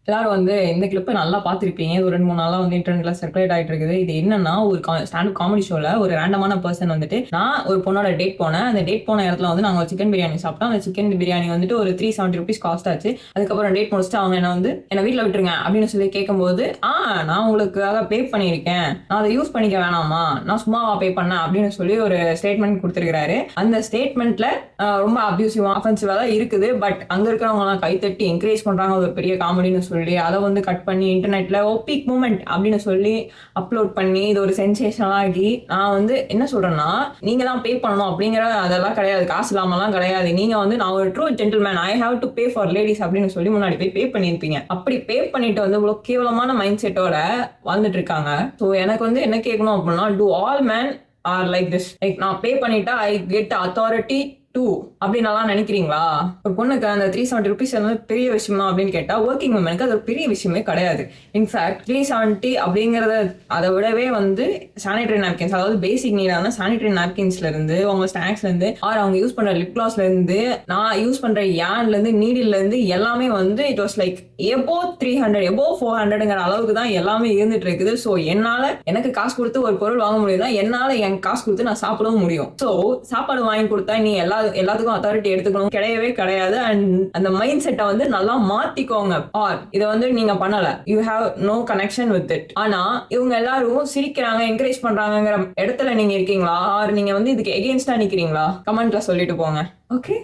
எல்லாரும் வந்து இந்த கிளிப்பை நல்லா பார்த்துருப்பீங்க. இது ஒரு 2, 3 நாளா வந்து இன்டர்நெட்ல சர்க்குலேட் ஆயிட்டு இருக்குது. இது என்னன்னா, ஒரு ஸ்டாண்ட் அப் காமெடி ஷோல ஒரு ரேண்டமான பெர்சன் வந்துட்டு, நான் ஒரு பொண்ணோட டேட் போனேன். அந்த டேட் போன இடத்துல வந்து நாங்க ஒரு சிக்கன் பிரியாணி சாப்பிட்டோம். அந்த சிக்கன் பிரியாணி வந்துட்டு ஒரு ₹370 காஸ்ட் ஆச்சு. அதுக்கப்புறம் டேட் முடிச்சுட்டு அவங்க என்ன வீட்ல விட்டுருங்க அப்படின்னு சொல்லி கேட்கும்போது, நான் உங்களுக்காக பே பண்ணியிருக்கேன். நான் அதை யூஸ் பண்ணிக்க வேணாமா? நான் சும்மாவா பே பண்ணேன் அப்படின்னு சொல்லி ஒரு ஸ்டேட்மெண்ட் குடுத்திருக்காரு. அந்த ஸ்டேட்மெண்ட்ல ரொம்ப அப்யூசிவா, அஃபென்சிவா தான் இருக்குது. பட் அங்க இருக்கிறவங்க எல்லாம் கைத்தட்டி என்கரேஜ் பண்றாங்க. அது ஒரு பெரிய காமெடின்னு சொல்லி அதை வந்து கட் பண்ணி இன்டர்நெட்ல பீக் மூமெண்ட் அப்படின்னு சொல்லி அப்லோட் பண்ணி இது ஒரு சென்சேஷனல் ஆகி, நான் வந்து என்ன சொல்றேன்னா, நீங்க தான் பே பண்ணணும் அப்படிங்கிற அதெல்லாம் கிடையாது. காசு இல்லாமலாம் கிடையாது. நீங்க வந்து நான் ஒரு true gentleman, I have to pay for ladies அப்படின்னு சொல்லி முன்னாடி போய் பே பண்ணியிருப்பீங்க. அப்படி பே பண்ணிட்டு வந்து இவ்வளவு கேவலமான மைண்ட் செட்டோட வாழ்ந்துட்டு இருக்காங்க. ஸோ எனக்கு வந்து என்ன கேட்கணும் அப்படின்னா, do all man are like this? Like நான் பே பண்ணிட்டா ஐ கெட் அத்தாரிட்டி டூ அப்படின்னு நினைக்கிறீங்களா? ஒரு பொண்ணுக்கு அந்த ₹370 வந்து பெரிய விஷயமா அப்படின்னு கேட்டா, ஒர்க்கிங் உமனுக்கு அது ஒரு பெரிய விஷயமே கிடையாது. இன்ஃபேக்ட் 370 அப்படிங்கறத அதை விடவே வந்து சானிடரி நாப்கின்ஸ், அதாவது பேசிக் நீடான சானிடரி நாப்கின்ஸ்ல இருந்து, அவங்க ஸ்நாக்ஸ்ல இருந்து, அவங்க யூஸ் பண்ற லிப் கிளாஸ்ல இருந்து, நான் யூஸ் பண்ற யான்ல இருந்து, நீடில்ல இருந்து எல்லாமே வந்து இட் வாஸ் லைக் எபோ 300 எபோ 400ங்கிற அளவுக்கு தான் எல்லாமே இருந்துட்டு இருக்குது. ஸோ எனக்கு காசு கொடுத்து ஒரு பொருள் வாங்க முடியும்னா என்னால என் காசு கொடுத்து நான் சாப்பிடவும் முடியும். ஸோ சாப்பாடு வாங்கி கொடுத்தா நீ எல்லாத்துக்கும் அத்தாரிட்டி எடுத்துக்கணும் கிடையவே கிடையாது. அண்ட் அந்த மைண்ட் செட்டை வந்து நல்லா மாத்திக்கோங்க. ஆர் இதை வந்து நீங்க பண்ணல, you have no connection with it. ஆனா இவங்க எல்லாரும் சிரிக்கிறாங்க, என்கரேஜ் பண்றாங்கிற இடத்துல நீங்க இருக்கீங்களா? ஆர் நீங்க வந்து இதுக்கு எகெயின்ஸ்டா நிக்கிறீங்களா? கமெண்ட்ல சொல்லிட்டு போங்க. ஓகே.